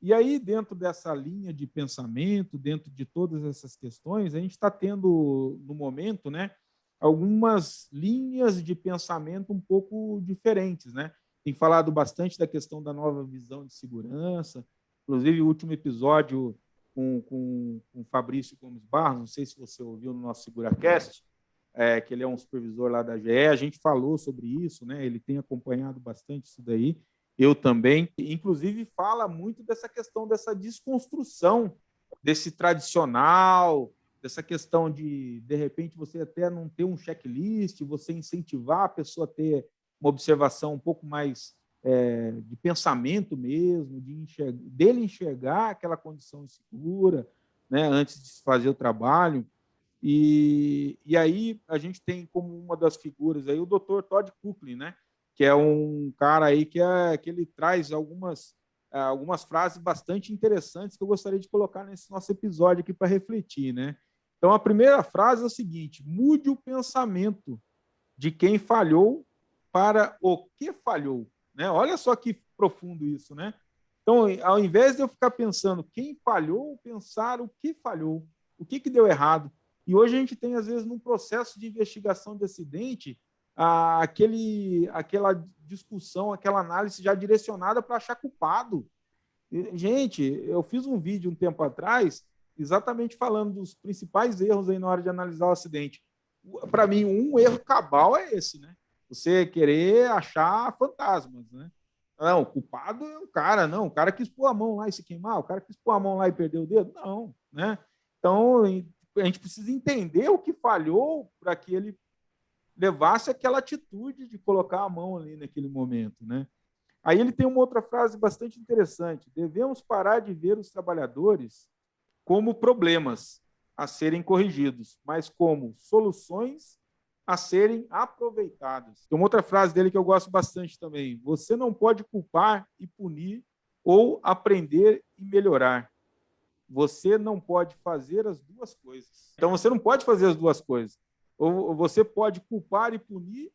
E aí, dentro dessa linha de pensamento, dentro de todas essas questões, a gente está tendo, no momento, né, algumas linhas de pensamento um pouco diferentes, né? Tem falado bastante da questão da nova visão de segurança, inclusive o último episódio com o Fabrício Gomes Barros, não sei se você ouviu no nosso SeguraCast, que ele é um supervisor lá da GE, a gente falou sobre isso, né? Ele tem acompanhado bastante isso daí, eu também. Inclusive, fala muito dessa questão dessa desconstrução desse tradicional, dessa questão de repente, você até não ter um checklist, você incentivar a pessoa a ter uma observação um pouco mais de pensamento mesmo, dele enxergar aquela condição insegura, né, antes de fazer o trabalho. E aí a gente tem como uma das figuras aí o Dr. Todd Coughlin, né, que é um cara aí que ele traz algumas frases bastante interessantes que eu gostaria de colocar nesse nosso episódio aqui para refletir, né? Então, a primeira frase é o seguinte: mude o pensamento de quem falhou para o que falhou, né? Olha só que profundo isso, né? Então, ao invés de eu ficar pensando quem falhou, pensar o que falhou, o que deu errado. E hoje a gente tem, às vezes, num processo de investigação de acidente, aquela discussão, aquela análise já direcionada para achar culpado. Gente, eu fiz um vídeo um tempo atrás exatamente falando dos principais erros aí na hora de analisar o acidente. Para mim, um erro cabal é esse, né? Você querer achar fantasmas, né? Não, o culpado é o cara, não. O cara quis pôr a mão lá e se queimar, o cara quis pôr a mão lá e perder o dedo. Não, né? Então, a gente precisa entender o que falhou para que ele levasse aquela atitude de colocar a mão ali naquele momento, né? Aí ele tem uma outra frase bastante interessante: devemos parar de ver os trabalhadores como problemas a serem corrigidos, mas como soluções a serem aproveitadas. Tem uma outra frase dele que eu gosto bastante também: você não pode culpar e punir ou aprender e melhorar. Você não pode fazer as duas coisas. Então, você não pode fazer as duas coisas. Ou você pode culpar e punir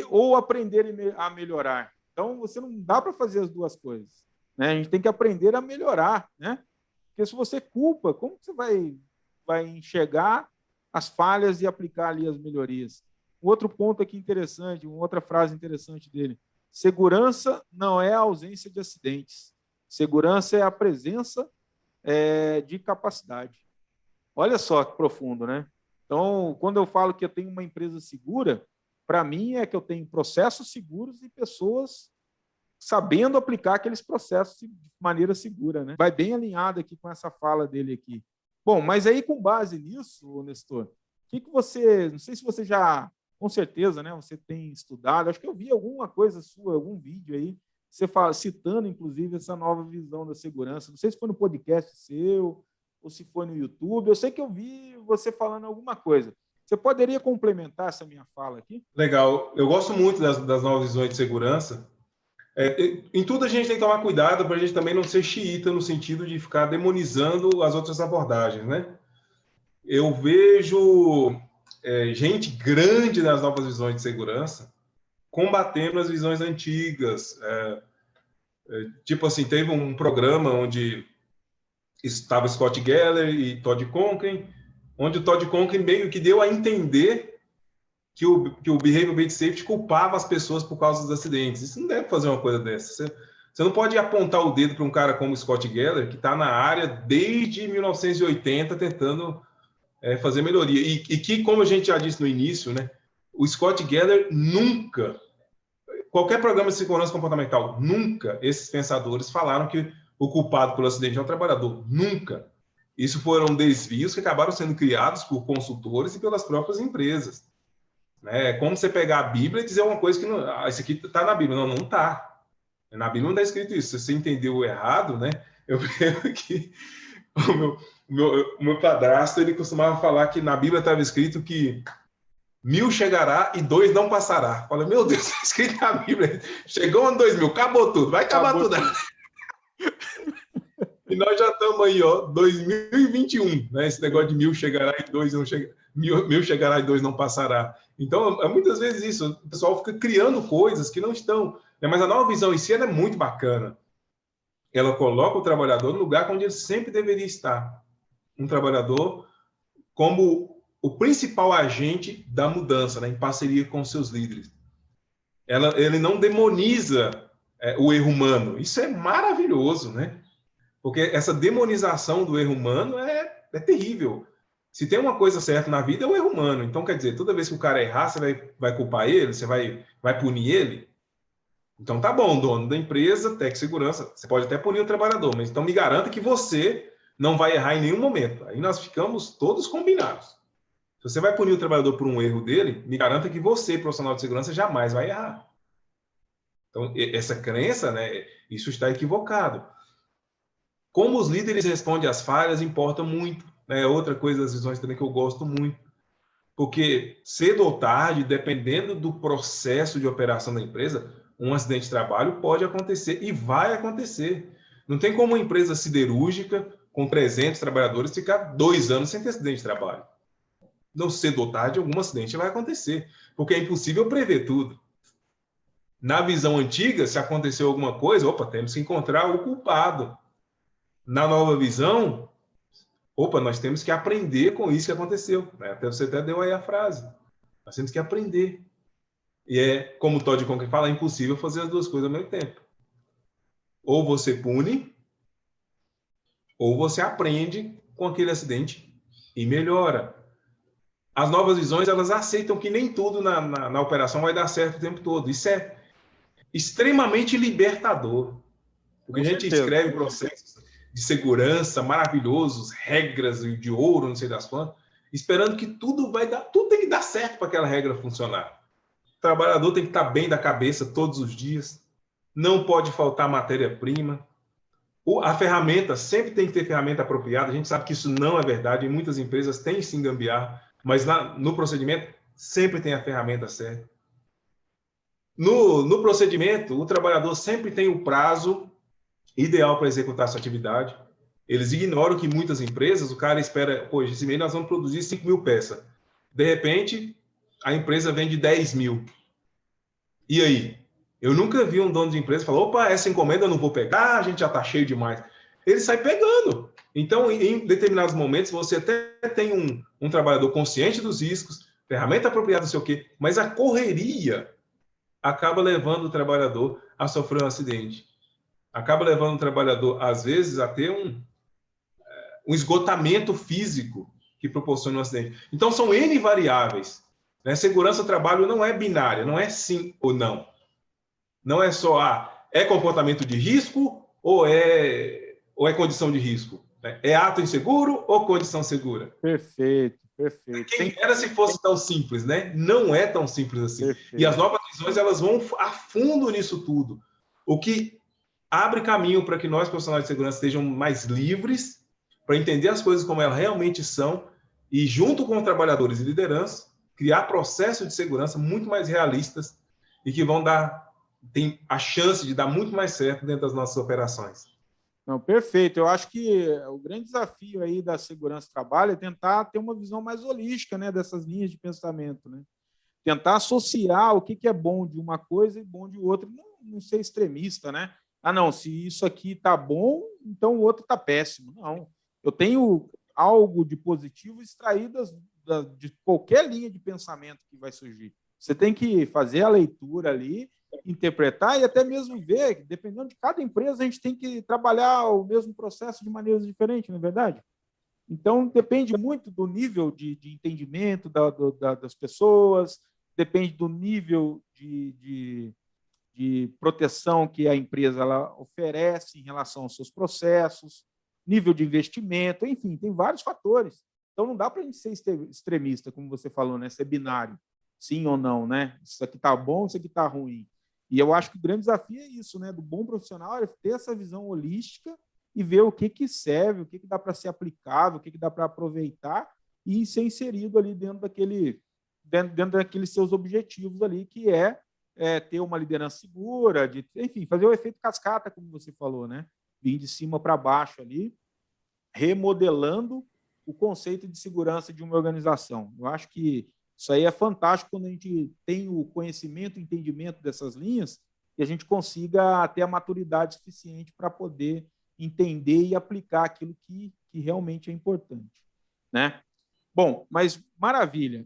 ou aprender a melhorar. Então, você não dá para fazer as duas coisas, né? A gente tem que aprender a melhorar, né? Porque se você culpa, como você vai enxergar as falhas e aplicar ali as melhorias? Um outro ponto aqui interessante, uma outra frase interessante dele: segurança não é a ausência de acidentes. Segurança é a presença de capacidade. Olha só que profundo, né? Então, quando eu falo que eu tenho uma empresa segura, para mim é que eu tenho processos seguros e pessoas sabendo aplicar aqueles processos de maneira segura, né? Vai bem alinhado aqui com essa fala dele aqui. Bom, mas aí com base nisso, Nestor, o que você, não sei se você já, com certeza, né, você tem estudado, acho que eu vi alguma coisa sua, algum vídeo aí, você citando, inclusive, essa nova visão da segurança. Não sei se foi no podcast seu ou se foi no YouTube. Eu sei que eu vi você falando alguma coisa. Você poderia complementar essa minha fala aqui? Legal. Eu gosto muito das novas visões de segurança. Em tudo a gente tem que tomar cuidado para a gente também não ser xiita no sentido de ficar demonizando as outras abordagens, né? Eu vejo gente grande nas novas visões de segurança combatendo as visões antigas. Tipo assim, teve um programa onde estava Scott Geller e Todd Conklin, onde o Todd Conklin meio que deu a entender que o Behavior Based Safety culpava as pessoas por causa dos acidentes. Isso não deve fazer uma coisa dessa. Você não pode apontar o dedo para um cara como o Scott Geller, que está na área desde 1980 tentando fazer melhoria. E que, como a gente já disse no início, né, o Scott Geller nunca, qualquer programa de segurança comportamental, nunca esses pensadores falaram que o culpado pelo acidente é o trabalhador. Nunca. Isso foram desvios que acabaram sendo criados por consultores e pelas próprias empresas. É como você pegar a Bíblia e dizer uma coisa que não, isso aqui está na Bíblia. Não, não está. Na Bíblia não está escrito isso. Se você entendeu errado, né? Eu lembro que o meu padrasto, ele costumava falar que na Bíblia estava escrito que 1000 chegará e 2 não passará. Fala, meu Deus, está escrito na Bíblia. Chegou ano 2000, acabou tudo. Vai acabar tudo. E nós já estamos aí, ó, 2021, né? Esse negócio de 1000 chegará e 2 não chegará. 1000 chegará e 2 não passará. Então, muitas vezes isso, o pessoal fica criando coisas que não estão. Né? Mas a nova visão em si é muito bacana. ela coloca o trabalhador no lugar onde ele sempre deveria estar. Um trabalhador como o principal agente da mudança, né, em parceria com seus líderes. Ele não demoniza o erro humano. Isso é maravilhoso, né? Porque essa demonização do erro humano é terrível. Se tem uma coisa certa na vida, é o erro humano. Então, quer dizer, toda vez que o cara errar, você vai culpar ele? Você vai punir ele? Então, tá bom, dono da empresa, Tec Segurança, você pode até punir o trabalhador, mas então me garanta que você não vai errar em nenhum momento. Aí nós ficamos todos combinados. Se você vai punir o trabalhador por um erro dele, me garanta que você, profissional de segurança, jamais vai errar. Então, essa crença, né, isso está equivocado. Como os líderes respondem às falhas importa muito. Né? Outra coisa das visões também que eu gosto muito. Porque cedo ou tarde, dependendo do processo de operação da empresa, um acidente de trabalho pode acontecer e vai acontecer. Não tem como uma empresa siderúrgica com 300 trabalhadores ficar 2 anos sem ter acidente de trabalho. Não, cedo ou tarde, algum acidente vai acontecer, porque é impossível prever tudo. Na visão antiga, se aconteceu alguma coisa, opa, temos que encontrar o culpado. Na nova visão, opa, nós temos que aprender com isso que aconteceu. Até você até deu aí a frase. Nós temos que aprender. E como o Todd Conker fala, é impossível fazer as duas coisas ao mesmo tempo. Ou você pune, ou você aprende com aquele acidente e melhora. As novas visões, elas aceitam que nem tudo na operação vai dar certo o tempo todo. Isso é extremamente libertador. Porque a gente escreve processos de segurança maravilhosos, regras de ouro, não sei das quantas, esperando que tudo tem que dar certo para aquela regra funcionar. O trabalhador tem que estar bem da cabeça todos os dias, não pode faltar matéria-prima. A ferramenta, sempre tem que ter ferramenta apropriada. A gente sabe que isso não é verdade, em muitas empresas tem sim gambiarra, mas no procedimento sempre tem a ferramenta certa. No procedimento, o trabalhador sempre tem o prazo ideal para executar essa atividade. Eles ignoram que muitas empresas, o cara espera, pô, esse mês nós vamos produzir 5 mil peças. De repente, a empresa vende 10 mil. E aí? Eu nunca vi um dono de empresa falar, opa, essa encomenda eu não vou pegar, a gente já está cheio demais. Ele sai pegando. Então, em determinados momentos, você até tem um trabalhador consciente dos riscos, ferramenta apropriada, não sei o quê, mas a correria acaba levando o trabalhador a sofrer um acidente. Acaba levando o trabalhador, às vezes, a ter um esgotamento físico que proporciona um acidente. Então, são N variáveis. Né? Segurança do trabalho não é binária, não é sim ou não. Não é só, é comportamento de risco ou é condição de risco. Né? É ato inseguro ou condição segura? Perfeito, perfeito. Quem era se fosse tão simples, né? Não é tão simples assim. Perfeito. E as novas visões, elas vão a fundo nisso tudo. O que abre caminho para que nós, profissionais de segurança, estejam mais livres para entender as coisas como elas realmente são e, junto com trabalhadores e liderança, criar processos de segurança muito mais realistas e que tem a chance de dar muito mais certo dentro das nossas operações. Não, perfeito. Eu acho que o grande desafio aí da segurança do trabalho é tentar ter uma visão mais holística, né, dessas linhas de pensamento, né? Tentar associar o que é bom de uma coisa e bom de outra, não ser extremista, né? Não, se isso aqui está bom, então o outro está péssimo. Não, eu tenho algo de positivo extraído de qualquer linha de pensamento que vai surgir. Você tem que fazer a leitura ali, interpretar e até mesmo ver, dependendo de cada empresa, a gente tem que trabalhar o mesmo processo de maneiras diferentes, não é verdade? Então, depende muito do nível de entendimento das pessoas, depende do nível de proteção que a empresa ela oferece em relação aos seus processos, nível de investimento, enfim, tem vários fatores. Então, não dá para a gente ser extremista, como você falou, né? Ser binário, sim ou não, né? Isso aqui está bom, isso aqui está ruim. E eu acho que o grande desafio é isso, né? Do bom profissional é ter essa visão holística e ver o que serve, o que dá para ser aplicável, o que dá para aproveitar e ser inserido ali dentro daqueles seus objetivos ali, que é ter uma liderança segura, enfim, fazer o efeito cascata, como você falou, né? Vir de cima para baixo ali, remodelando o conceito de segurança de uma organização. Eu acho que isso aí é fantástico quando a gente tem o conhecimento, o entendimento dessas linhas e a gente consiga ter a maturidade suficiente para poder entender e aplicar aquilo que realmente é importante, né? Bom, mas maravilha.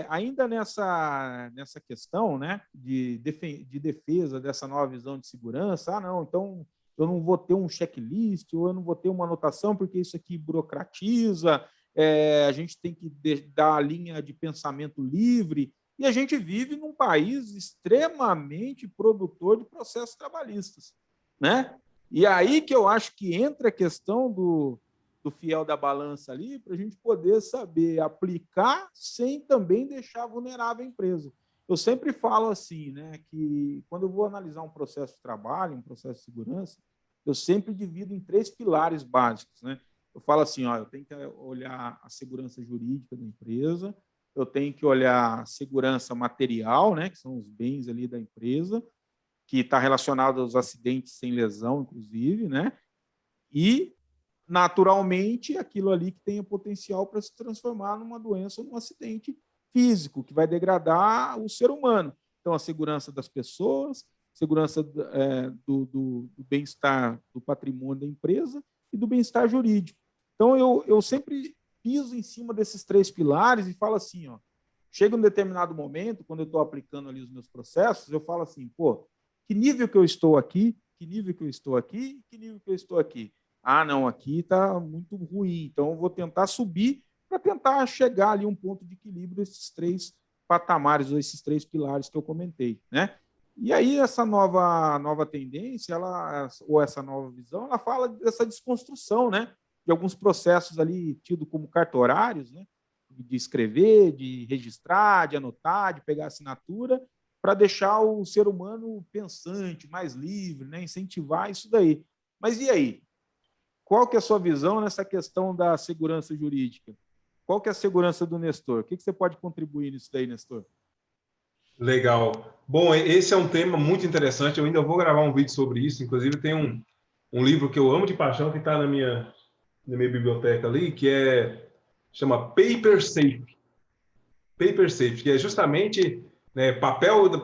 Ainda nessa questão, né, de defesa dessa nova visão de segurança, não, então eu não vou ter um checklist, ou eu não vou ter uma anotação, porque isso aqui burocratiza, a gente tem que dar a linha de pensamento livre, e a gente vive num país extremamente produtor de processos trabalhistas, né? E aí que eu acho que entra a questão do fiel da balança ali, para a gente poder saber aplicar sem também deixar vulnerável a empresa. Eu sempre falo assim, né, que quando eu vou analisar um processo de trabalho, um processo de segurança, eu sempre divido em 3 pilares básicos, né? Eu falo assim, ó, eu tenho que olhar a segurança jurídica da empresa, eu tenho que olhar a segurança material, né, que são os bens ali da empresa, que está relacionado aos acidentes sem lesão, inclusive, né? E naturalmente, aquilo ali que tem o potencial para se transformar numa doença ou num acidente físico, que vai degradar o ser humano. Então, a segurança das pessoas, segurança do bem-estar do patrimônio da empresa e do bem-estar jurídico. Então, eu sempre piso em cima desses 3 pilares e falo assim, ó, chega um determinado momento, quando eu estou aplicando ali os meus processos, eu falo assim, pô, que nível que eu estou aqui, que nível que eu estou aqui, que nível que eu estou aqui. Ah, não, aqui está muito ruim, então eu vou tentar subir para tentar chegar ali a um ponto de equilíbrio desses 3 patamares, ou esses 3 pilares que eu comentei, né? E aí essa nova tendência, ou essa nova visão, ela fala dessa desconstrução, né? De alguns processos ali tidos como cartorários, né? De escrever, de registrar, de anotar, de pegar assinatura, para deixar o ser humano pensante, mais livre, né? Incentivar isso daí. Mas e aí? Qual que é a sua visão nessa questão da segurança jurídica? Qual que é a segurança do Nestor? O que você pode contribuir nisso daí, Nestor? Legal. Bom, esse é um tema muito interessante. Eu ainda vou gravar um vídeo sobre isso. Inclusive, tem um livro que eu amo de paixão que está na minha biblioteca ali, que chama Paper Safe. Paper Safe, que é justamente, né,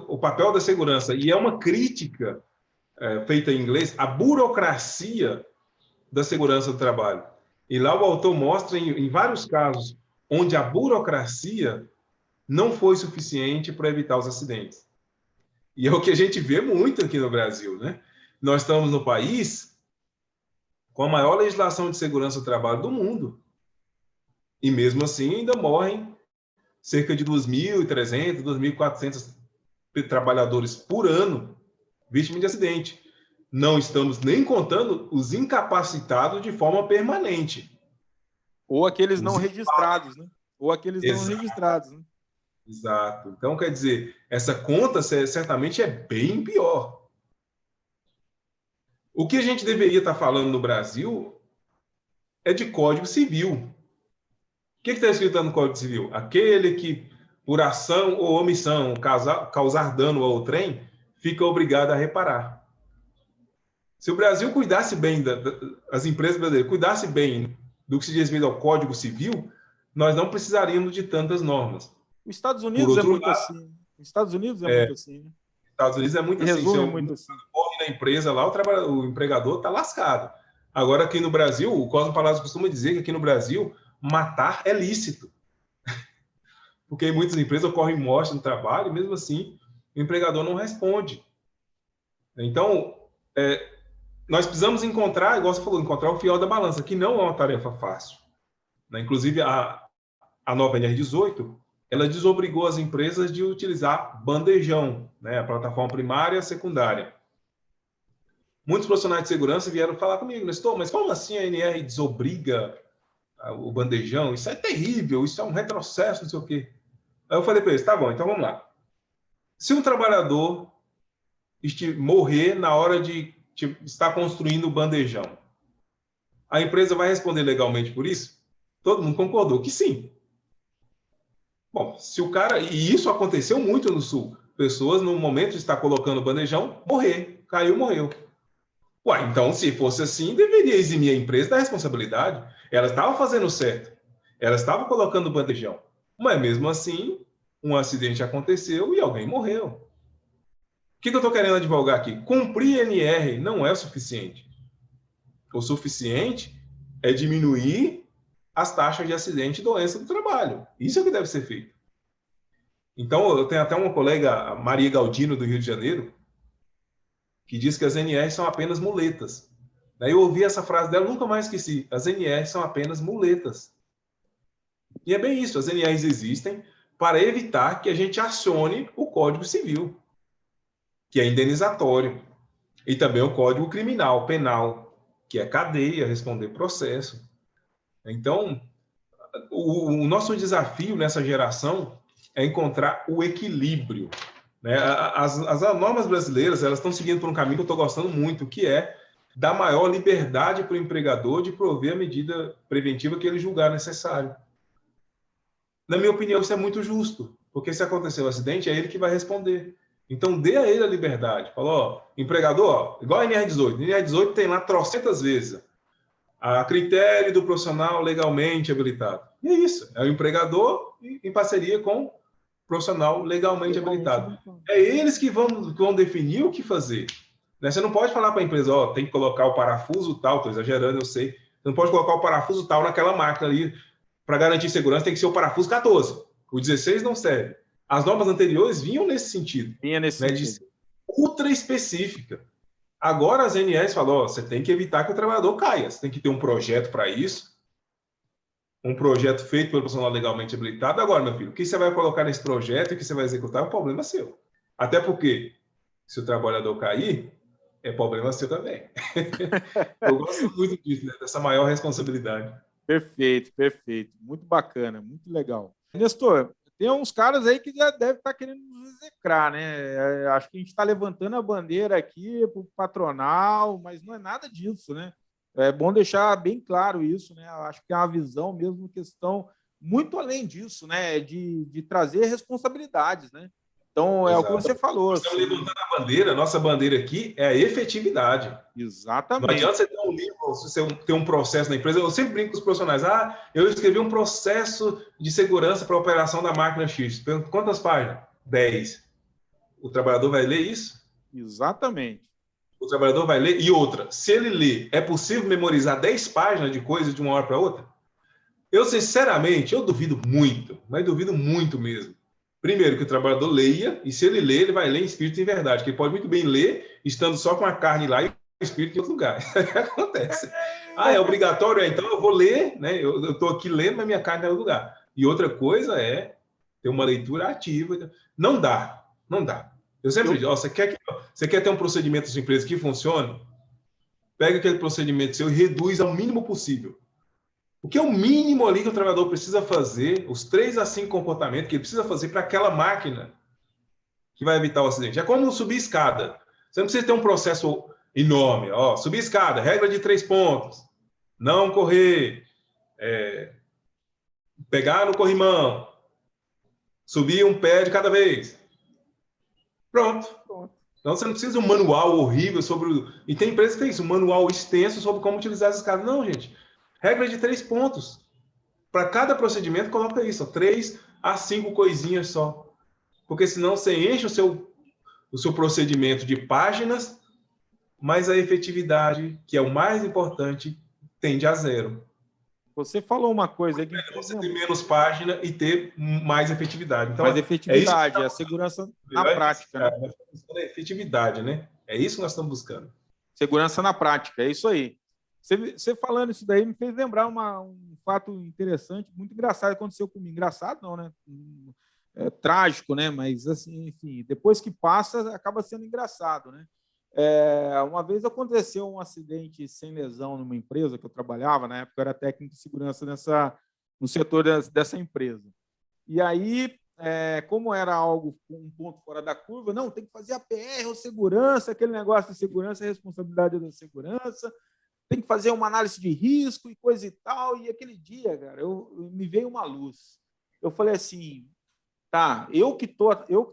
o papel da segurança. E é uma crítica feita em inglês à burocracia da segurança do trabalho. E lá o autor mostra em vários casos onde a burocracia não foi suficiente para evitar os acidentes. E é o que a gente vê muito aqui no Brasil, né? Nós estamos no país com a maior legislação de segurança do trabalho do mundo. E mesmo assim ainda morrem cerca de 2.300, 2.400 trabalhadores por ano vítimas de acidente. Não estamos nem contando os incapacitados de forma permanente. Ou aqueles não registrados, né? Ou aqueles não registrados, né? Exato. Então, quer dizer, essa conta certamente é bem pior. O que a gente deveria estar falando no Brasil é de Código Civil. O que está escrito no Código Civil? Aquele que, por ação ou omissão, causar dano ao trem, fica obrigado a reparar. Se o Brasil cuidasse bem, as empresas brasileiras cuidassem bem do que se diz respeito ao Código Civil, nós não precisaríamos de tantas normas. Os Estados Unidos é muito assim. Os Estados Unidos é muito assim, né? Estados Unidos é muito assim. Resume muito assim. Morre na empresa lá, o empregador está lascado. Agora, aqui no Brasil, o Cosmo Palácio costuma dizer que aqui no Brasil, matar é lícito. Porque em muitas empresas ocorrem mortes no trabalho e, mesmo assim, o empregador não responde. Então, nós precisamos encontrar, igual você falou, encontrar o fiel da balança, que não é uma tarefa fácil. Inclusive, a nova NR18, ela desobrigou as empresas de utilizar bandejão, né, a plataforma primária e a secundária. Muitos profissionais de segurança vieram falar comigo, Nestor, mas como assim a NR desobriga o bandejão? Isso é terrível, isso é um retrocesso, não sei o quê. Aí eu falei para eles, tá bom, então vamos lá. Se um trabalhador morrer na hora de estar construindo o bandejão, a empresa vai responder legalmente por isso? Todo mundo concordou que sim. Bom, se o cara... E isso aconteceu muito no Sul. Pessoas, no momento de estar colocando o bandejão, caiu, morreu. Ué, então, se fosse assim, deveria eximir a empresa da responsabilidade. Ela estava fazendo certo. Ela estava colocando o bandejão. Mas, mesmo assim, um acidente aconteceu e alguém morreu. que eu estou querendo advogar aqui? Cumprir NR não é o suficiente. O suficiente é diminuir as taxas de acidente e doença do trabalho. Isso é o que deve ser feito. Então, eu tenho até uma colega, a Maria Galdino, do Rio de Janeiro, que diz que as NRs são apenas muletas. Daí eu ouvi essa frase dela, nunca mais esqueci. As NRs são apenas muletas. E é bem isso, as NRs existem para evitar que a gente acione o Código Civil, que é indenizatório, e também o Código Criminal, penal, que é cadeia, responder processo. Então, o nosso desafio nessa geração é encontrar o equilíbrio, né? As normas brasileiras, elas estão seguindo por um caminho que eu estou gostando muito, que é dar maior liberdade para o empregador de prover a medida preventiva que ele julgar necessário. Na minha opinião, isso é muito justo, porque se acontecer um acidente, é ele que vai responder. Então, dê a ele a liberdade. Fala, ó, empregador, ó, igual a NR18. A NR18 tem lá trocentas vezes a critério do profissional legalmente habilitado. E é isso. É o empregador em parceria com o profissional legalmente habilitado. É eles que vão definir o que fazer. Né? Você não pode falar para a empresa, ó, tem que colocar o parafuso tal, estou exagerando, eu sei. Você não pode colocar o parafuso tal naquela máquina ali. Para garantir segurança tem que ser o parafuso 14. O 16 não serve. As normas anteriores vinham nesse sentido. Vinha nesse sentido. De ultra específica. Agora as NS falam, ó, você tem que evitar que o trabalhador caia. Você tem que ter um projeto para isso. Um projeto feito pelo profissional legalmente habilitado. Agora, meu filho, o que você vai colocar nesse projeto e o que você vai executar é um problema seu. Até porque, se o trabalhador cair, é problema seu também. Eu gosto muito disso, né? Dessa maior responsabilidade. Perfeito, perfeito. Muito bacana, muito legal. Nestor, tem uns caras aí que já devem estar querendo nos execrar, né? Acho que a gente está levantando a bandeira aqui para o patronal, mas não é nada disso, né? É bom deixar bem claro isso, né? Acho que é uma visão mesmo, questão muito além disso, né? De trazer responsabilidades, né? Então, é Exato. O que você falou. Estamos levantando a bandeira, nossa bandeira aqui é a efetividade. Exatamente. Não adianta você ter um livro, você ter um processo na empresa. Eu sempre brinco com os profissionais. Ah, eu escrevi um processo de segurança para a operação da máquina X. Quantas páginas? 10. O trabalhador vai ler isso? Exatamente. O trabalhador vai ler. E outra, se ele ler, é possível memorizar 10 páginas de coisa de uma hora para outra? Eu, sinceramente, eu duvido muito, mas duvido muito mesmo. Primeiro, que o trabalhador leia, e se ele ler, ele vai ler em espírito e em verdade, que ele pode muito bem ler, estando só com a carne lá e o espírito em outro lugar. Isso acontece. Ah, é obrigatório? Então eu vou ler, né? Eu estou aqui lendo, mas minha carne é em outro lugar. E outra coisa é ter uma leitura ativa. Não dá, não dá. Eu sempre digo, você quer ter um procedimento de empresa que funcione? Pega aquele procedimento seu e reduz ao mínimo possível. O que é o mínimo ali que o trabalhador precisa fazer, os 3 a 5 comportamentos que ele precisa fazer para aquela máquina que vai evitar o acidente. É como subir escada. Você não precisa ter um processo enorme. Ó, subir escada, regra de 3 pontos. Não correr. Pegar no corrimão. Subir um pé de cada vez. Pronto. Então você não precisa de um manual horrível sobre... E tem empresas que tem isso, um manual extenso sobre como utilizar as escadas. Não, gente. Regra de 3 pontos. Para cada procedimento, coloca isso, 3 a 5 coisinhas só. Porque senão você enche o seu procedimento de páginas, mas a efetividade, que é o mais importante, tende a 0. Você falou uma coisa que... Você ter menos página e ter mais efetividade. Então, mais efetividade, é a segurança na prática. Né? A efetividade, né? É isso que nós estamos buscando. Segurança na prática, é isso aí. Você falando isso daí me fez lembrar um fato interessante, muito engraçado, que aconteceu comigo. Engraçado não, né? Trágico, né? Mas, assim, enfim, depois que passa, acaba sendo engraçado, né? Uma vez aconteceu um acidente sem lesão numa empresa que eu trabalhava, na época eu era técnico de segurança no setor dessa empresa. E aí, como era algo, um ponto fora da curva, não, tem que fazer a PR ou segurança, aquele negócio de segurança, a responsabilidade da segurança, tem que fazer uma análise de risco e coisa e tal. E aquele dia, cara, me veio uma luz. Eu falei assim, tá, eu que tô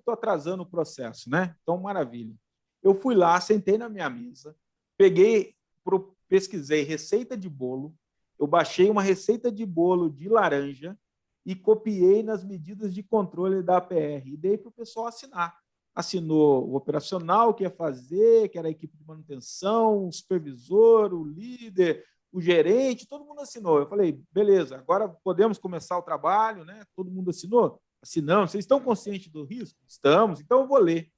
atrasando o processo, né? Então, maravilha. Eu fui lá, sentei na minha mesa, pesquisei receita de bolo, eu baixei uma receita de bolo de laranja e copiei nas medidas de controle da APR e dei para o pessoal assinar. assinou o operacional que ia fazer, que era a equipe de manutenção, o supervisor, o líder, o gerente, todo mundo assinou. Eu falei, beleza, agora podemos começar o trabalho, né? Todo mundo assinou? Assinamos. Vocês estão conscientes do risco? Estamos, então eu vou ler.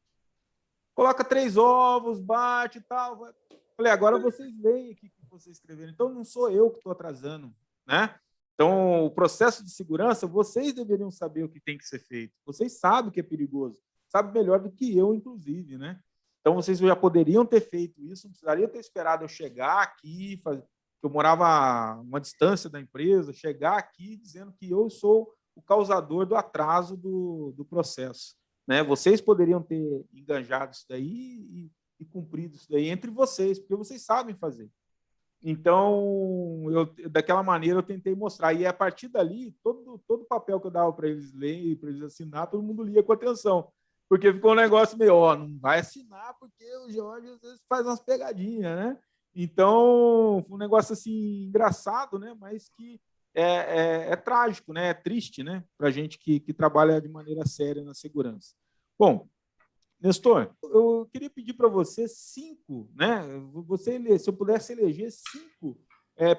Coloca 3 ovos, bate e tal. Falei, agora vocês leem aqui o que vocês escreveram. Então não sou eu que estou atrasando, né? Então, o processo de segurança, vocês deveriam saber o que tem que ser feito. Vocês sabem o que é perigoso. Sabem melhor do que eu, inclusive, né? Então, vocês já poderiam ter feito isso, não precisaria ter esperado eu chegar aqui, eu morava a uma distância da empresa, chegar aqui dizendo que eu sou o causador do atraso do processo, né? Vocês poderiam ter enganjado isso daí e cumprido isso daí entre vocês, porque vocês sabem fazer. Então, daquela maneira, eu tentei mostrar. E a partir dali, todo papel que eu dava para eles lerem, para eles assinar, todo mundo lia com atenção. Porque ficou um negócio meio, não vai assinar porque o Jorge às vezes faz umas pegadinhas, né? Então, foi um negócio assim engraçado, né? Mas que é trágico, né? É triste, né? Para a gente que trabalha de maneira séria na segurança. Bom, Nestor, eu queria pedir para você 5, né? Se eu pudesse eleger 5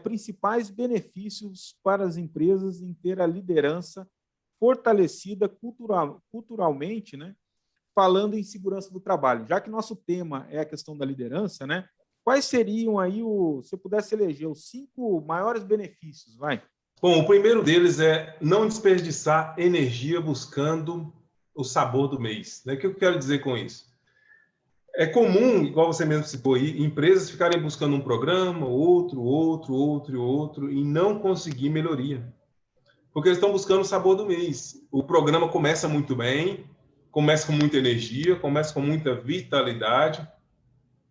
principais benefícios para as empresas em ter a liderança fortalecida culturalmente, né? Falando em segurança do trabalho. Já que nosso tema é a questão da liderança, né? Quais seriam aí, se eu pudesse eleger, os 5 maiores benefícios? Vai. Bom, o primeiro deles é não desperdiçar energia buscando o sabor do mês. O que eu quero dizer com isso? É comum, igual você mesmo citou aí, empresas ficarem buscando um programa, outro, e não conseguir melhoria. Porque eles estão buscando o sabor do mês. O programa começa muito bem, começa com muita energia, começa com muita vitalidade,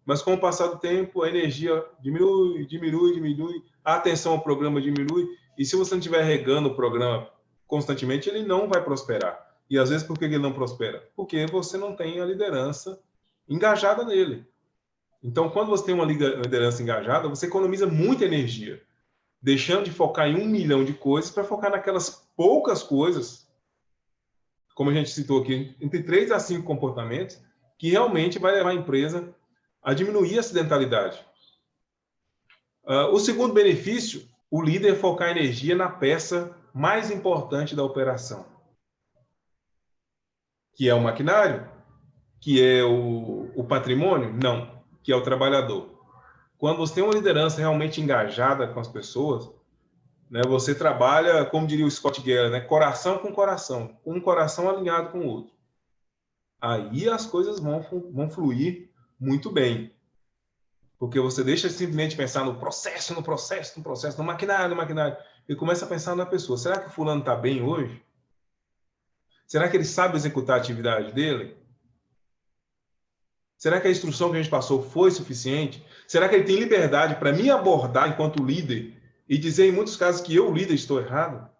mas com o passar do tempo, a energia diminui, a atenção ao programa diminui, e se você não estiver regando o programa constantemente, ele não vai prosperar. E às vezes, por que ele não prospera? Porque você não tem a liderança engajada nele. Então, quando você tem uma liderança engajada, você economiza muita energia, deixando de focar em 1 milhão de coisas para focar naquelas poucas coisas, como a gente citou aqui, entre 3 a 5 comportamentos, que realmente vai levar a empresa a diminuir a acidentalidade. O segundo benefício, o líder focar energia na peça mais importante da operação, que é o maquinário, que é o patrimônio? Não, que é o trabalhador. Quando você tem uma liderança realmente engajada com as pessoas, né, você trabalha, como diria o Scott Geller, né, coração com coração, um coração alinhado com o outro. Aí as coisas vão fluir muito bem. Porque você deixa de simplesmente pensar no processo, no maquinário, e começa a pensar na pessoa. Será que o fulano está bem hoje? Será que ele sabe executar a atividade dele? Será que a instrução que a gente passou foi suficiente? Será que ele tem liberdade para me abordar enquanto líder e dizer em muitos casos que eu, líder, estou errado?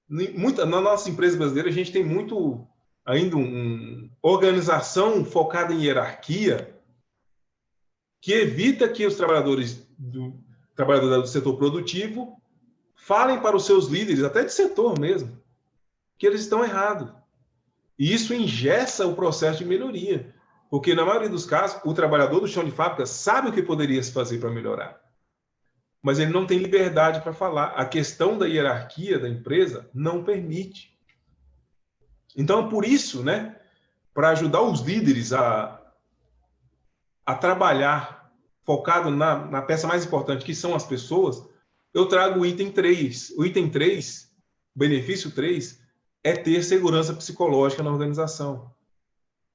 Na nossa empresa brasileira, a gente tem muito ainda uma organização focada em hierarquia que evita que os trabalhadores do setor produtivo falem para os seus líderes, até de setor mesmo, que eles estão errados. E isso engessa o processo de melhoria. Porque, na maioria dos casos, o trabalhador do chão de fábrica sabe o que poderia se fazer para melhorar. Mas ele não tem liberdade para falar. A questão da hierarquia da empresa não permite. Então, por isso, né, para ajudar os líderes a trabalhar focado na peça mais importante, que são as pessoas, eu trago o item 3. O item 3, benefício 3, é ter segurança psicológica na organização.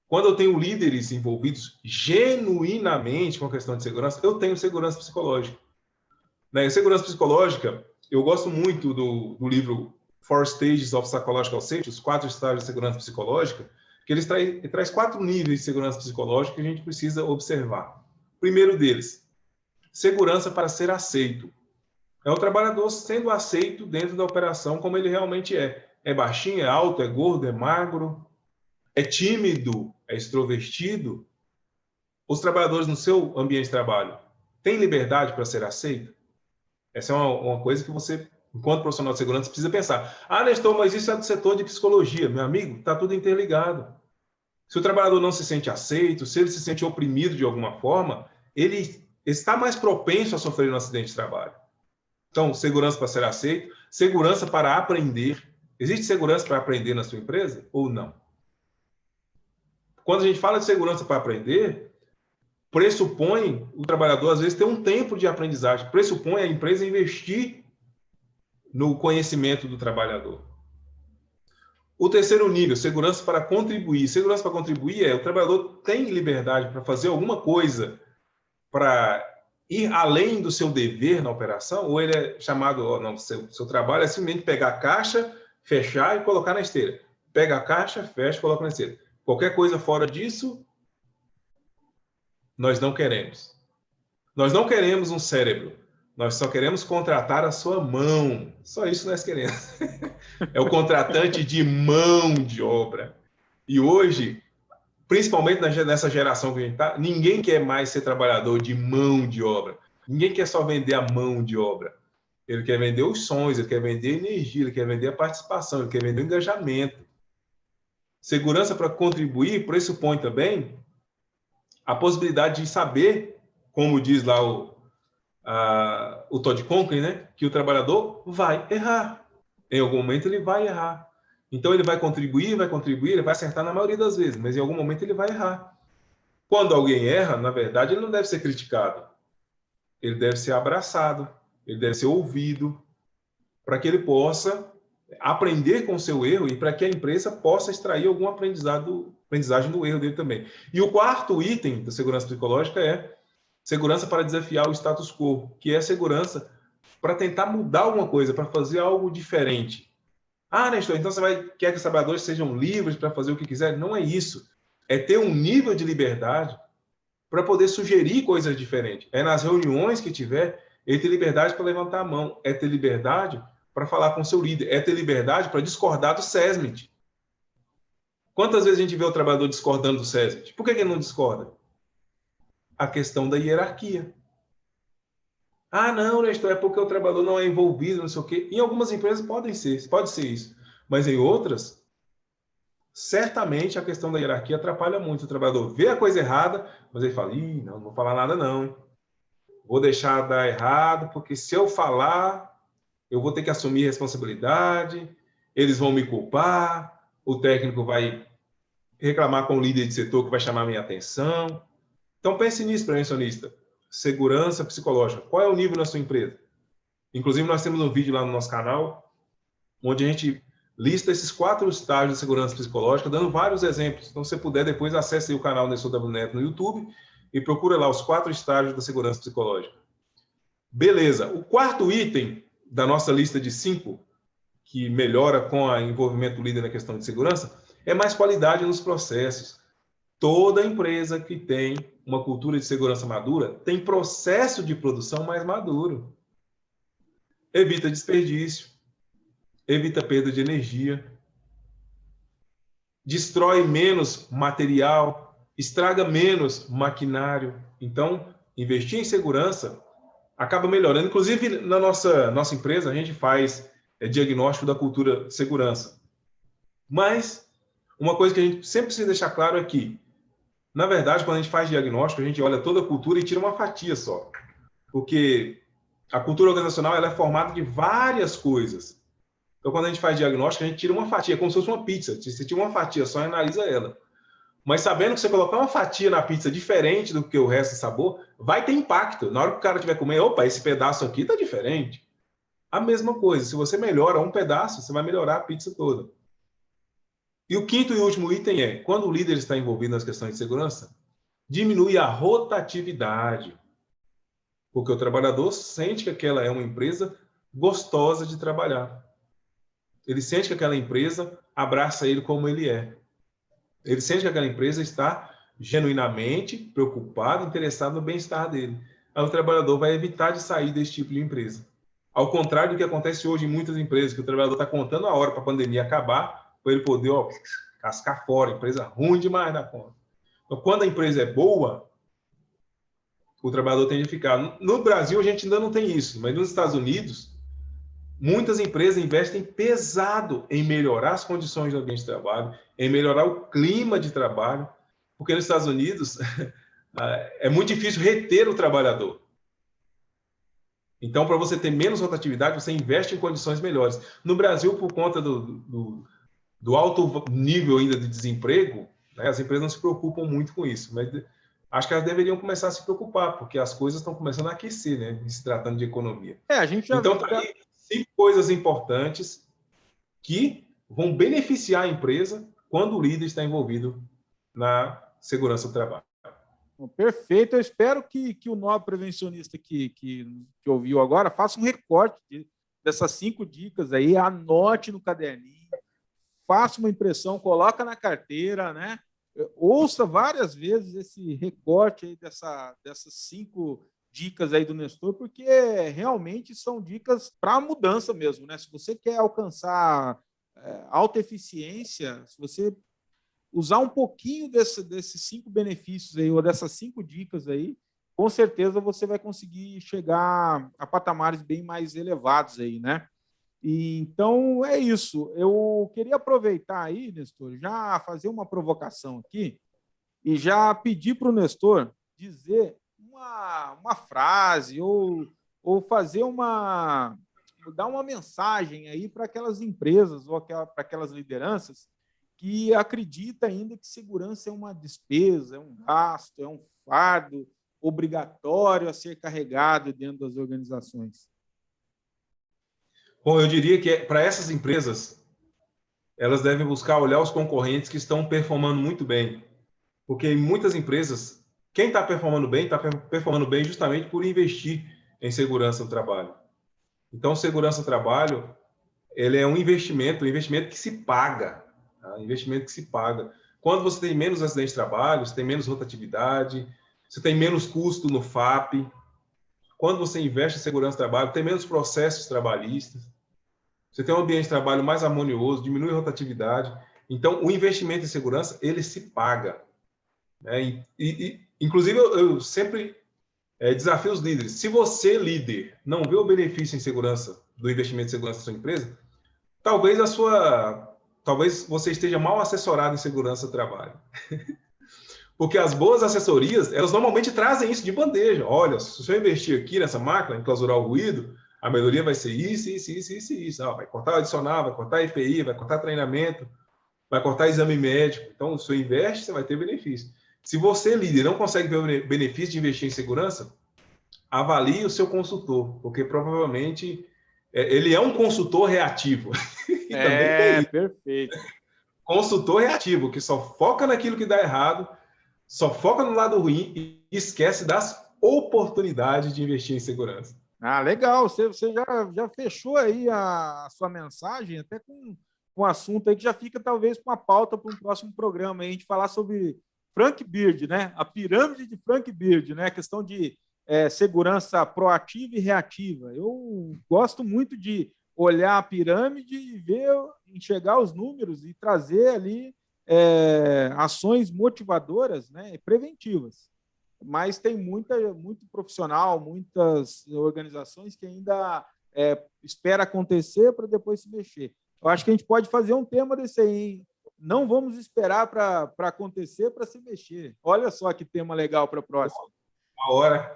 Quando eu tenho líderes envolvidos genuinamente com a questão de segurança, eu tenho segurança psicológica. Né? Segurança psicológica, eu gosto muito do livro 4 Stages of Psychological Safety, os 4 estágios de segurança psicológica, que ele traz 4 níveis de segurança psicológica que a gente precisa observar. O primeiro deles, segurança para ser aceito. É o trabalhador sendo aceito dentro da operação como ele realmente é. É baixinho, é alto, é gordo, é magro, é tímido, é extrovertido. Os trabalhadores no seu ambiente de trabalho têm liberdade para ser aceito? Essa é uma coisa que você, enquanto profissional de segurança, precisa pensar. Nestor, mas isso é do setor de psicologia. Meu amigo, está tudo interligado. Se o trabalhador não se sente aceito, se ele se sente oprimido de alguma forma, ele está mais propenso a sofrer um acidente de trabalho. Então, segurança para ser aceito, segurança para aprender. Existe segurança para aprender na sua empresa ou não? Quando a gente fala de segurança para aprender, pressupõe o trabalhador, às vezes, ter um tempo de aprendizagem, pressupõe a empresa investir no conhecimento do trabalhador. O terceiro nível, segurança para contribuir. Segurança para contribuir é o trabalhador tem liberdade para fazer alguma coisa para ir além do seu dever na operação, ou ele é chamado, não, seu trabalho é simplesmente pegar a caixa, fechar e colocar na esteira. Pega a caixa, fecha e coloca na esteira. Qualquer coisa fora disso, nós não queremos. Nós não queremos um cérebro. Nós só queremos contratar a sua mão. Só isso nós queremos. É o contratante de mão de obra. E hoje, principalmente nessa geração que a gente está, ninguém quer mais ser trabalhador de mão de obra. Ninguém quer só vender a mão de obra. Ele quer vender os sonhos, ele quer vender energia, ele quer vender a participação, ele quer vender o engajamento. Segurança para contribuir pressupõe também a possibilidade de saber, como diz lá o Todd Conklin, né, que o trabalhador vai errar. Em algum momento ele vai errar. Então ele vai contribuir, ele vai acertar na maioria das vezes, mas em algum momento ele vai errar. Quando alguém erra, na verdade, ele não deve ser criticado. Ele deve ser abraçado, ele deve ser ouvido, para que ele possa aprender com o seu erro e para que a empresa possa extrair algum aprendizagem do erro dele também. E o quarto item da segurança psicológica é segurança para desafiar o status quo, que é segurança para tentar mudar alguma coisa, para fazer algo diferente. Ah, Nestor, então você quer que os trabalhadores sejam livres para fazer o que quiserem? Não é isso. É ter um nível de liberdade para poder sugerir coisas diferentes. É nas reuniões que tiver, é ter liberdade para levantar a mão, é ter liberdade para falar com o seu líder, é ter liberdade para discordar do SESMIT. Quantas vezes a gente vê o trabalhador discordando do SESMIT? Por que ele não discorda? A questão da hierarquia. Ah, não, Nestor, é porque o trabalhador não é envolvido, não sei o quê. Em algumas empresas pode ser isso. Mas em outras, certamente a questão da hierarquia atrapalha muito. O trabalhador vê a coisa errada, mas ele fala, não vou falar nada não. Vou deixar dar errado, porque se eu falar, eu vou ter que assumir responsabilidade, eles vão me culpar, o técnico vai reclamar com o líder de setor que vai chamar minha atenção. Então pense nisso, prevencionista. Segurança psicológica. Qual é o nível na sua empresa? Inclusive, nós temos um vídeo lá no nosso canal, onde a gente lista esses 4 estágios de segurança psicológica, dando vários exemplos. Então, se você puder, depois acesse o canal Nestor W. Neto no YouTube e procura lá os 4 estágios da segurança psicológica. Beleza. O quarto item da nossa lista de 5, que melhora com o envolvimento do líder na questão de segurança, é mais qualidade nos processos. Toda empresa que tem uma cultura de segurança madura tem processo de produção mais maduro. Evita desperdício, evita perda de energia, destrói menos material, estraga menos maquinário. Então, investir em segurança acaba melhorando. Inclusive, na nossa empresa, a gente faz diagnóstico da cultura de segurança. Mas, uma coisa que a gente sempre precisa deixar claro é que, na verdade, quando a gente faz diagnóstico, a gente olha toda a cultura e tira uma fatia só. Porque a cultura organizacional ela é formada de várias coisas. Então, quando a gente faz diagnóstico, a gente tira uma fatia, como se fosse uma pizza. Você tira uma fatia só e analisa ela. Mas sabendo que você colocar uma fatia na pizza diferente do que o resto de sabor, vai ter impacto. Na hora que o cara estiver comendo, opa, esse pedaço aqui está diferente. A mesma coisa, se você melhora um pedaço, você vai melhorar a pizza toda. E o quinto e último item é, quando o líder está envolvido nas questões de segurança, diminui a rotatividade. Porque o trabalhador sente que aquela é uma empresa gostosa de trabalhar. Ele sente que aquela empresa abraça ele como ele é. Ele sente que aquela empresa está genuinamente preocupado, interessado no bem-estar dele. Aí o trabalhador vai evitar de sair desse tipo de empresa. Ao contrário do que acontece hoje em muitas empresas, que o trabalhador está contando a hora para a pandemia acabar, para ele poder cascar fora, empresa ruim demais da conta. Então, quando a empresa é boa, o trabalhador tende a ficar. No Brasil, a gente ainda não tem isso, mas nos Estados Unidos, muitas empresas investem pesado em melhorar as condições do ambiente de trabalho, em melhorar o clima de trabalho, porque nos Estados Unidos é muito difícil reter o trabalhador. Então, para você ter menos rotatividade, você investe em condições melhores. No Brasil, por conta do alto nível ainda de desemprego, né, as empresas não se preocupam muito com isso, mas acho que elas deveriam começar a se preocupar, porque as coisas estão começando a aquecer, né, se tratando de economia. A gente já então, tá aí 5 coisas importantes que vão beneficiar a empresa quando o líder está envolvido na segurança do trabalho. Perfeito. Eu espero que o nobre prevencionista que ouviu agora faça um recorte dessas 5 dicas aí, anote no caderninho, faça uma impressão, coloca na carteira, né? Ouça várias vezes esse recorte aí dessas 5 dicas aí do Nestor, porque realmente são dicas para a mudança mesmo, né? Se você quer alcançar alta eficiência, se você usar um pouquinho desses 5 benefícios aí, ou dessas 5 dicas aí, com certeza você vai conseguir chegar a patamares bem mais elevados aí, né? E, então, é isso. Eu queria aproveitar aí, Nestor, já fazer uma provocação aqui e já pedir para o Nestor dizer uma frase ou fazer dar uma mensagem aí para aquelas empresas ou para aquelas lideranças que acredita ainda que segurança é uma despesa, é um gasto, é um fardo obrigatório a ser carregado dentro das organizações. Bom, eu diria que para essas empresas, elas devem buscar olhar os concorrentes que estão performando muito bem. Porque em muitas empresas, quem está performando bem justamente por investir em segurança do trabalho. Então, segurança do trabalho, ele é um investimento que se paga. Tá? Investimento que se paga. Quando você tem menos acidentes de trabalho, você tem menos rotatividade, você tem menos custo no FAP. Quando você investe em segurança do trabalho, tem menos processos trabalhistas. Você tem um ambiente de trabalho mais harmonioso, diminui a rotatividade. Então, o investimento em segurança, ele se paga. Né? Inclusive, eu sempre desafio os líderes. Se você, líder, não vê o benefício em segurança, do investimento em segurança da sua empresa, talvez você esteja mal assessorado em segurança do trabalho. Porque as boas assessorias, elas normalmente trazem isso de bandeja. Olha, se eu investir aqui nessa máquina, em clausurar o ruído, a melhoria vai ser isso. Vai cortar o adicional, vai cortar EPI, vai cortar treinamento, vai cortar exame médico. Então, se você investe, você vai ter benefício. Se você, líder, não consegue ver o benefício de investir em segurança, avalie o seu consultor, porque provavelmente ele é um consultor reativo. Perfeito. Consultor reativo, que só foca naquilo que dá errado, só foca no lado ruim e esquece das oportunidades de investir em segurança. Legal. Você já fechou aí a sua mensagem, até com um assunto aí que já fica talvez com uma pauta para um próximo programa, aí, a gente falar sobre Frank Beard, né? A pirâmide de Frank Beard, né? A questão de segurança proativa e reativa. Eu gosto muito de olhar a pirâmide e enxergar os números e trazer ali ações motivadoras, né, preventivas. Mas tem muito profissional, muitas organizações que ainda espera acontecer para depois se mexer. Eu acho que a gente pode fazer um tema desse aí, hein? Não vamos esperar para acontecer para se mexer. Olha só que tema legal para a próxima. A hora.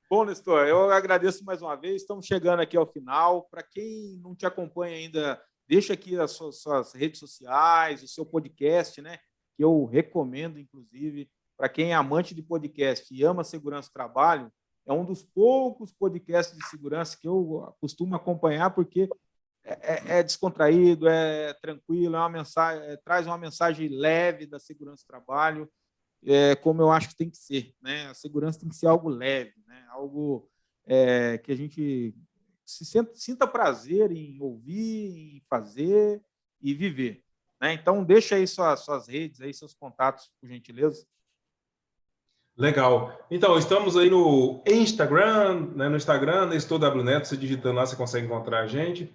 Bom, Nestor, eu agradeço mais uma vez. Estamos chegando aqui ao final. Para quem não te acompanha ainda, deixa aqui as suas redes sociais, o seu podcast, né? Que eu recomendo, inclusive, para quem é amante de podcast e ama segurança do trabalho. É um dos poucos podcasts de segurança que eu costumo acompanhar, porque é descontraído, é tranquilo, traz uma mensagem leve da segurança do trabalho, como eu acho que tem que ser, né? A segurança tem que ser algo leve, né? Algo que a gente sinta prazer em ouvir, em fazer e viver, né? Então, deixa aí suas redes, aí, seus contatos, por gentileza. Legal. Então, estamos aí no Instagram, né? No Instagram, Nestor W Neto, você digitando lá, você consegue encontrar a gente.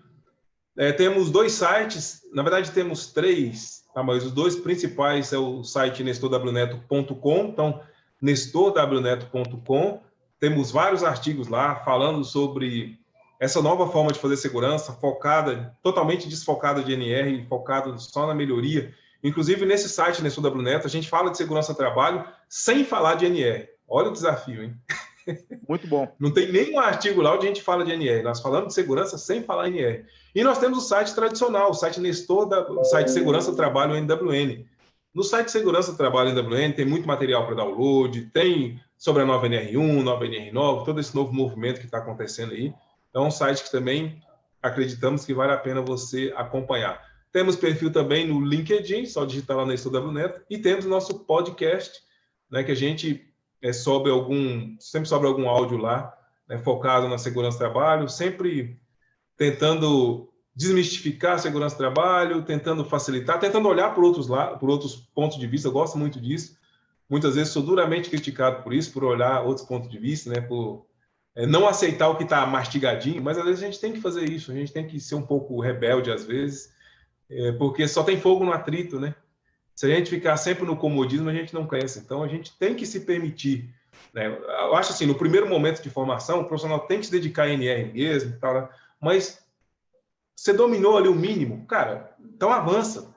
Temos 2 sites, na verdade temos 3, mas os 2 principais é o site nestorwneto.com, então nestorwneto.com, temos vários artigos lá falando sobre essa nova forma de fazer segurança, focada, totalmente desfocada de NR, focada só na melhoria. Inclusive, nesse site, Nestor WNet, a gente fala de segurança do trabalho sem falar de NR. Olha o desafio, hein? Muito bom. Não tem nenhum artigo lá onde a gente fala de NR. Nós falamos de segurança sem falar em NR. E nós temos o site tradicional, o site Nestor, o site Segurança do Trabalho NWN. No site Segurança do Trabalho NWN tem muito material para download, tem sobre a nova NR1, nova NR9, todo esse novo movimento que está acontecendo aí. Então, é um site que também acreditamos que vale a pena você acompanhar. Temos perfil também no LinkedIn, só digitar lá Nestor WNet, e temos o nosso podcast, né, que a gente sempre sobe algum áudio lá, né, focado na segurança do trabalho, sempre tentando desmistificar a segurança do trabalho, tentando facilitar, tentando olhar por outros pontos de vista. Eu gosto muito disso. Muitas vezes sou duramente criticado por isso, por olhar outros pontos de vista, né, por não aceitar o que está mastigadinho, mas às vezes a gente tem que fazer isso, a gente tem que ser um pouco rebelde às vezes, porque só tem fogo no atrito, né? Se a gente ficar sempre no comodismo, a gente não cresce. Então, a gente tem que se permitir, né? Eu acho assim, no primeiro momento de formação, o profissional tem que se dedicar a NR mesmo, tal, mas você dominou ali o mínimo, cara, então avança.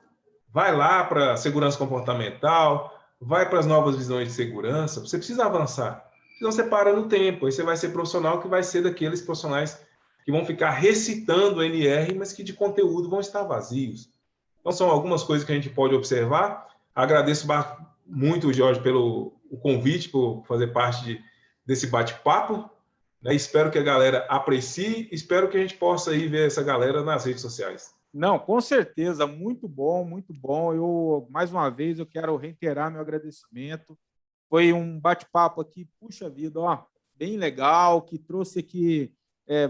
Vai lá para segurança comportamental, vai para as novas visões de segurança, você precisa avançar. Senão você para no tempo, aí você vai ser profissional que vai ser daqueles profissionais que vão ficar recitando NR, mas que de conteúdo vão estar vazios. Então, são algumas coisas que a gente pode observar. Agradeço muito, Jorge, pelo convite, por fazer parte desse bate-papo. Né? Espero que a galera aprecie, espero que a gente possa ir ver essa galera nas redes sociais. Não, com certeza, muito bom, muito bom. Mais uma vez, eu quero reiterar meu agradecimento. Foi um bate-papo aqui, puxa vida, ó, bem legal, que trouxe aqui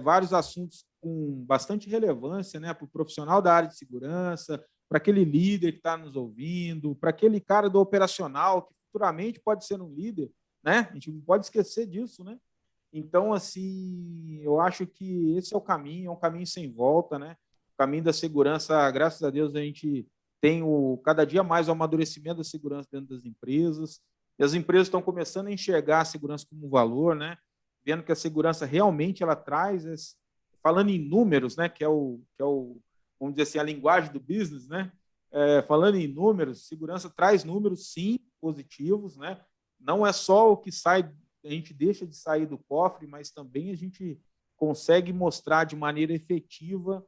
vários assuntos com bastante relevância, né, para o profissional da área de segurança, para aquele líder que está nos ouvindo, para aquele cara do operacional que futuramente pode ser um líder, né? A gente não pode esquecer disso, né? Então, assim, eu acho que esse é o caminho, é um caminho sem volta, né? O caminho da segurança, graças a Deus, a gente tem cada dia mais o amadurecimento da segurança dentro das empresas, e as empresas estão começando a enxergar a segurança como um valor, né? Vendo que a segurança realmente ela traz, falando em números, né? Que é o vamos dizer assim, a linguagem do business, né? Falando em números, segurança traz números, sim, positivos, né? Não é só o que sai, a gente deixa de sair do cofre, mas também a gente consegue mostrar de maneira efetiva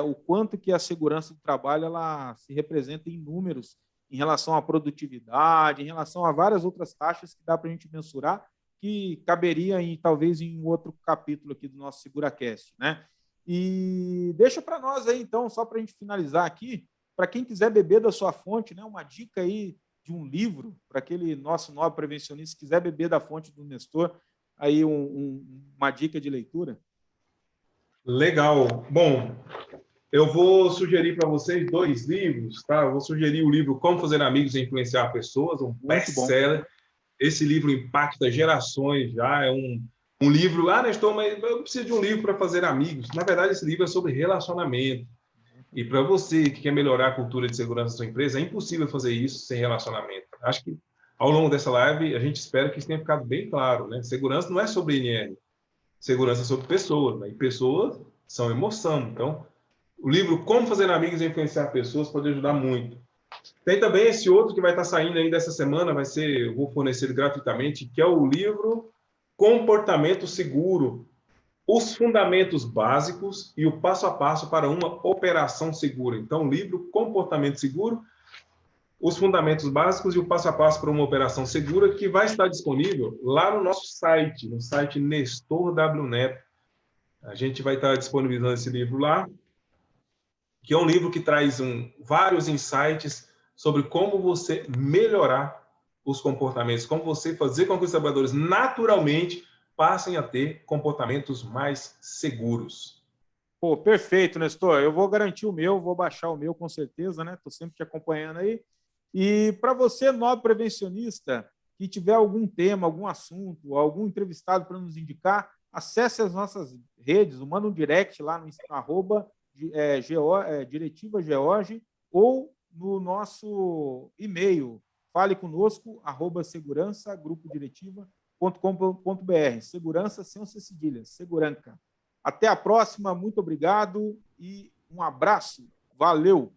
o quanto que a segurança do trabalho ela se representa em números em relação à produtividade, em relação a várias outras taxas que dá para a gente mensurar, que caberia talvez em outro capítulo aqui do nosso SeguraCast, né? E deixa para nós aí, então, só para a gente finalizar aqui, para quem quiser beber da sua fonte, né, uma dica aí de um livro, para aquele nosso nobre prevencionista que quiser beber da fonte do Nestor, aí uma dica de leitura. Legal. Bom, eu vou sugerir para vocês 2 livros, tá? Eu vou sugerir o livro Como Fazer Amigos e Influenciar Pessoas, um best-seller. Esse livro impacta gerações já, é um livro, Nestor, mas eu preciso de um livro para fazer amigos. Na verdade, esse livro é sobre relacionamento. E para você que quer melhorar a cultura de segurança da sua empresa, é impossível fazer isso sem relacionamento. Acho que ao longo dessa live, a gente espera que isso tenha ficado bem claro, né? Segurança não é sobre NR, segurança é sobre pessoas, né? E pessoas são emoção. Então, o livro Como Fazer Amigos e Influenciar Pessoas pode ajudar muito. Tem também esse outro que vai estar saindo ainda essa semana, eu vou fornecer gratuitamente, que é o livro Comportamento Seguro, os fundamentos básicos e o passo a passo para uma operação segura. Então, o livro Comportamento Seguro, os fundamentos básicos e o passo a passo para uma operação segura, que vai estar disponível lá no nosso site, no site Nestor WNet. A gente vai estar disponibilizando esse livro lá, que é um livro que traz vários insights sobre como você melhorar os comportamentos, como você fazer com que os trabalhadores naturalmente passem a ter comportamentos mais seguros. Pô, perfeito, Nestor. Eu vou garantir o meu, vou baixar o meu com certeza, né? Estou sempre te acompanhando aí. E para você, nobre prevencionista, que tiver algum tema, algum assunto, algum entrevistado para nos indicar, acesse as nossas redes, manda um direct lá no Diretiva George ou no nosso e-mail, faleconosco@segurançagrupo-diretiva.com.br. Segurança sem o cedilha, seguranca. Até a próxima, muito obrigado e um abraço. Valeu!